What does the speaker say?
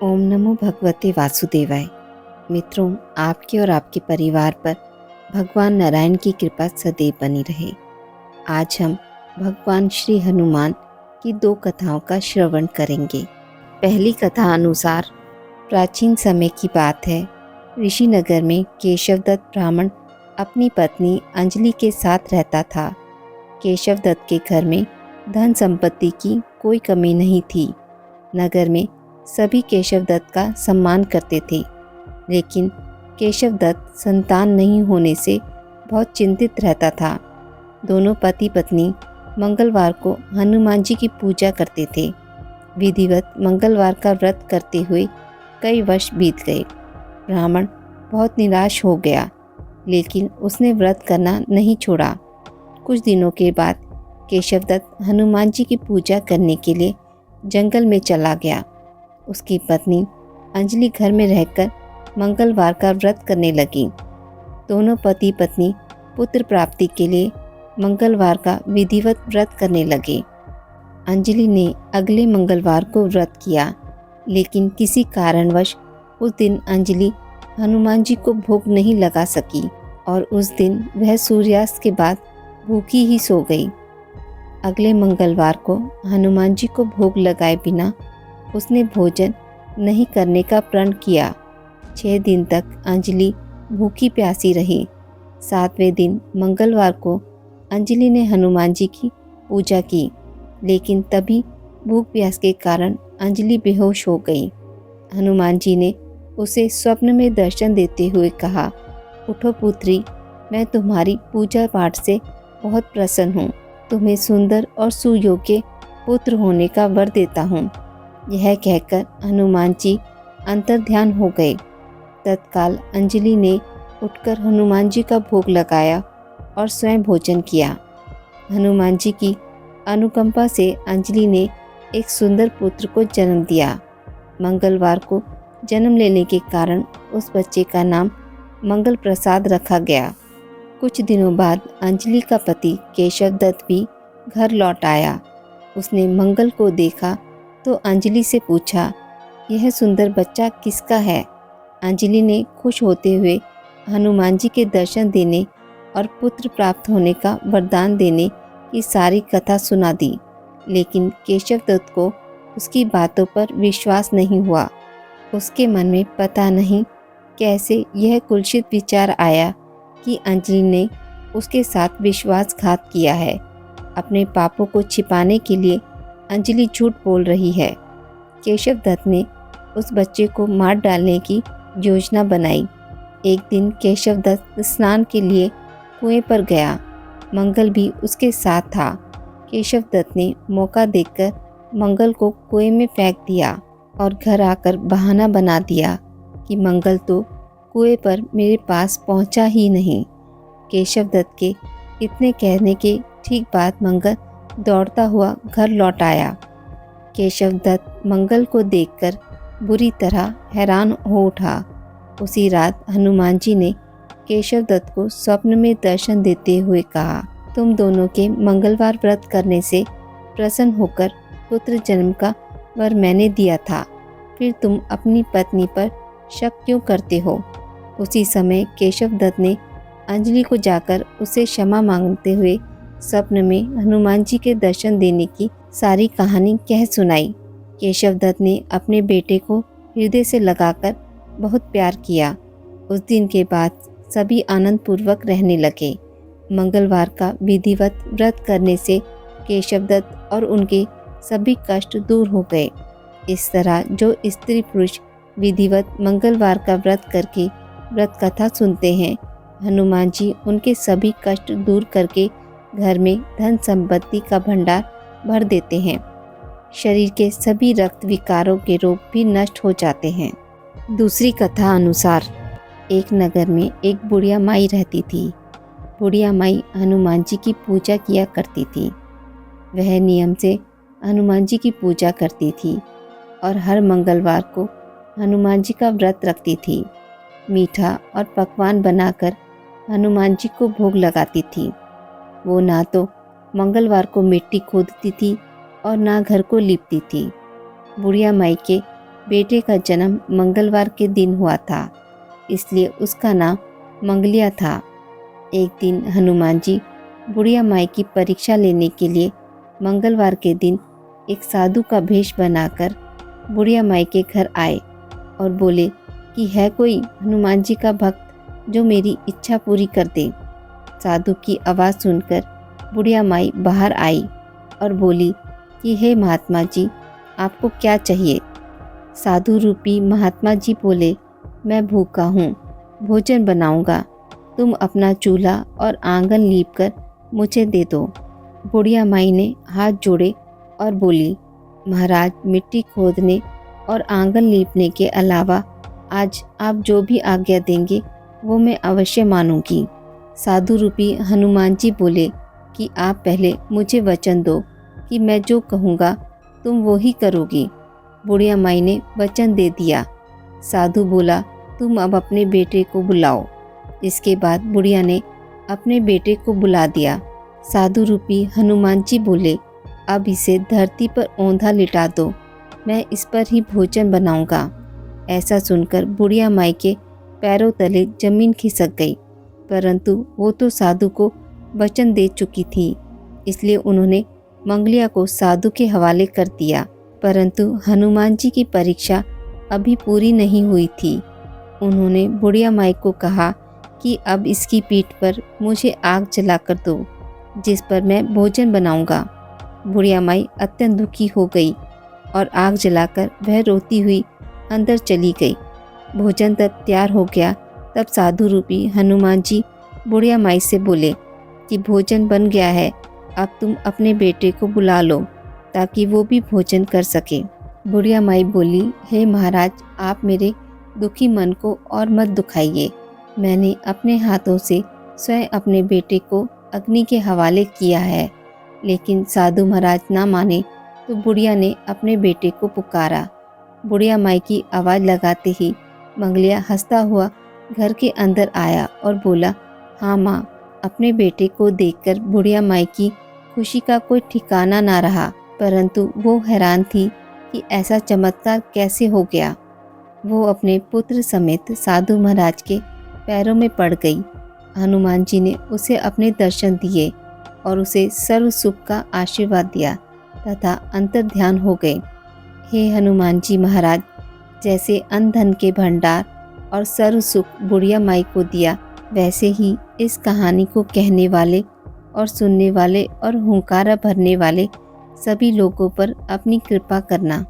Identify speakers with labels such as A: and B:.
A: ओम नमो भगवते वासुदेवाय। मित्रों, आपके और आपके परिवार पर भगवान नारायण की कृपा सदैव बनी रहे। आज हम भगवान श्री हनुमान की दो कथाओं का श्रवण करेंगे। पहली कथा अनुसार प्राचीन समय की बात है। ऋषिनगर में केशवदत्त ब्राह्मण अपनी पत्नी अंजलि के साथ रहता था। केशवदत्त के घर में धन संपत्ति की कोई कमी नहीं थी। नगर में सभी केशवदत्त का सम्मान करते थे, लेकिन केशवदत्त संतान नहीं होने से बहुत चिंतित रहता था। दोनों पति पत्नी मंगलवार को हनुमान जी की पूजा करते थे। विधिवत मंगलवार का व्रत करते हुए कई वर्ष बीत गए। ब्राह्मण बहुत निराश हो गया, लेकिन उसने व्रत करना नहीं छोड़ा। कुछ दिनों के बाद केशवदत्त हनुमान जी की पूजा करने के लिए जंगल में चला गया। उसकी पत्नी अंजलि घर में रहकर मंगलवार का व्रत करने लगी। दोनों पति पत्नी पुत्र प्राप्ति के लिए मंगलवार का विधिवत व्रत करने लगे। अंजलि ने अगले मंगलवार को व्रत किया, लेकिन किसी कारणवश उस दिन अंजलि हनुमान जी को भोग नहीं लगा सकी और उस दिन वह सूर्यास्त के बाद भूखी ही सो गई। अगले मंगलवार को हनुमान जी को भोग लगाए बिना उसने भोजन नहीं करने का प्रण किया। 6 दिन तक अंजलि भूखी प्यासी रही। 7वें दिन मंगलवार को अंजलि ने हनुमान जी की पूजा की, लेकिन तभी भूख प्यास के कारण अंजलि बेहोश हो गई। हनुमान जी ने उसे स्वप्न में दर्शन देते हुए कहा, उठो पुत्री, मैं तुम्हारी पूजा पाठ से बहुत प्रसन्न हूँ। तुम्हें सुंदर और सुयोग्य पुत्र होने का वर देता हूँ। यह कहकर हनुमान जी अंतर्ध्यान हो गए। तत्काल अंजलि ने उठकर हनुमान जी का भोग लगाया और स्वयं भोजन किया। हनुमान जी की अनुकंपा से अंजलि ने एक सुंदर पुत्र को जन्म दिया। मंगलवार को जन्म लेने के कारण उस बच्चे का नाम मंगल प्रसाद रखा गया। कुछ दिनों बाद अंजलि का पति केशवदत्त भी घर लौट आया। उसने मंगल को देखा तो अंजलि से पूछा, यह सुंदर बच्चा किसका है? अंजलि ने खुश होते हुए हनुमान जी के दर्शन देने और पुत्र प्राप्त होने का वरदान देने की सारी कथा सुना दी, लेकिन केशवदत्त को उसकी बातों पर विश्वास नहीं हुआ। उसके मन में पता नहीं कैसे यह कुत्सित विचार आया कि अंजलि ने उसके साथ विश्वासघात किया है। अपने पापों को छिपाने के लिए अंजलि झूठ बोल रही है। केशवदत्त ने उस बच्चे को मार डालने की योजना बनाई। एक दिन केशवदत्त स्नान के लिए कुएं पर गया। मंगल भी उसके साथ था। केशवदत्त ने मौका देखकर मंगल को कुएं में फेंक दिया और घर आकर बहाना बना दिया कि मंगल तो कुएं पर मेरे पास पहुंचा ही नहीं। केशवदत्त के इतने कहने के ठीक बाद मंगल दौड़ता हुआ घर लौट आया। केशवदत्त मंगल को देखकर बुरी तरह हैरान हो उठा। उसी रात हनुमान जी ने केशवदत्त को स्वप्न में दर्शन देते हुए कहा, तुम दोनों के मंगलवार व्रत करने से प्रसन्न होकर पुत्र जन्म का वर मैंने दिया था, फिर तुम अपनी पत्नी पर शक क्यों करते हो? उसी समय केशवदत्त ने अंजलि को जाकर उसे क्षमा मांगते हुए स्वप्न में हनुमान जी के दर्शन देने की सारी कहानी कह सुनाई। केशवदत्त ने अपने बेटे को हृदय से लगाकर बहुत प्यार किया। उस दिन के बाद सभी आनंद पूर्वक रहने लगे। मंगलवार का विधिवत व्रत करने से केशवदत्त और उनके सभी कष्ट दूर हो गए। इस तरह जो स्त्री पुरुष विधिवत मंगलवार का व्रत करके व्रत कथा सुनते हैं, हनुमान जी उनके सभी कष्ट दूर करके घर में धन संपत्ति का भंडार भर देते हैं। शरीर के सभी रक्त विकारों के रोग भी नष्ट हो जाते हैं। दूसरी कथा अनुसार एक नगर में एक बुढ़िया माई रहती थी। बुढ़िया माई हनुमान जी की पूजा किया करती थी। वह नियम से हनुमान जी की पूजा करती थी और हर मंगलवार को हनुमान जी का व्रत रखती थी। मीठा और पकवान बनाकर हनुमान जी को भोग लगाती थी। वो ना तो मंगलवार को मिट्टी खोदती थी और ना घर को लीपती थी। बुढ़िया माई के बेटे का जन्म मंगलवार के दिन हुआ था, इसलिए उसका नाम मंगलिया था। एक दिन हनुमान जी बुढ़िया माई की परीक्षा लेने के लिए मंगलवार के दिन एक साधु का भेष बनाकर बुढ़िया माई के घर आए और बोले कि है कोई हनुमान जी का भक्त जो मेरी इच्छा पूरी कर दे। साधु की आवाज़ सुनकर बुढ़िया माई बाहर आई और बोली कि हे महात्मा जी, आपको क्या चाहिए। साधु रूपी महात्मा जी बोले, मैं भूखा हूँ, भोजन बनाऊंगा, तुम अपना चूल्हा और आंगन लीप कर मुझे दे दो। बुढ़िया माई ने हाथ जोड़े और बोली, महाराज, मिट्टी खोदने और आंगन लीपने के अलावा आज आप जो भी आज्ञा देंगे वो मैं अवश्य मानूंगी। साधु रूपी हनुमान जी बोले कि आप पहले मुझे वचन दो कि मैं जो कहूँगा तुम वो ही करोगी। बुढ़िया माई ने वचन दे दिया। साधु बोला, तुम अब अपने बेटे को बुलाओ। इसके बाद बुढ़िया ने अपने बेटे को बुला दिया। साधु रूपी हनुमान जी बोले, अब इसे धरती पर औंधा लिटा दो, मैं इस पर ही भोजन बनाऊंगा। ऐसा सुनकर बुढ़िया माई के पैरों तले जमीन खिसक गई, परंतु वो तो साधु को वचन दे चुकी थी, इसलिए उन्होंने मंगलिया को साधु के हवाले कर दिया। परंतु हनुमान जी की परीक्षा अभी पूरी नहीं हुई थी। उन्होंने बुढ़िया माई को कहा कि अब इसकी पीठ पर मुझे आग जलाकर दो, जिस पर मैं भोजन बनाऊंगा। बुढ़िया माई अत्यंत दुखी हो गई और आग जलाकर वह रोती हुई अंदर चली गई। भोजन तब तैयार हो गया। तब साधु रूपी हनुमान जी बुढ़िया माई से बोले कि भोजन बन गया है, अब तुम अपने बेटे को बुला लो ताकि वो भी भोजन कर सके। बुढ़िया माई बोली, हे महाराज, आप मेरे दुखी मन को और मत दुखाइए। मैंने अपने हाथों से स्वयं अपने बेटे को अग्नि के हवाले किया है, लेकिन साधु महाराज ना माने तो बुढ़िया ने अपने बेटे को पुकारा। बुढ़िया माई की आवाज़ लगाते ही मंगलिया हंसता हुआ घर के अंदर आया और बोला, हाँ माँ। अपने बेटे को देखकर बुढ़िया माई की खुशी का कोई ठिकाना ना रहा, परंतु वो हैरान थी कि ऐसा चमत्कार कैसे हो गया। वो अपने पुत्र समेत साधु महाराज के पैरों में पड़ गई। हनुमान जी ने उसे अपने दर्शन दिए और उसे सर्व सुख का आशीर्वाद दिया तथा अंतर्ध्यान हो गए। हे हनुमान जी महाराज, जैसे अन्न धन के भंडार और सर्व सुख बुढ़िया माई को दिया, वैसे ही इस कहानी को कहने वाले और सुनने वाले और हुंकारा भरने वाले सभी लोगों पर अपनी कृपा करना।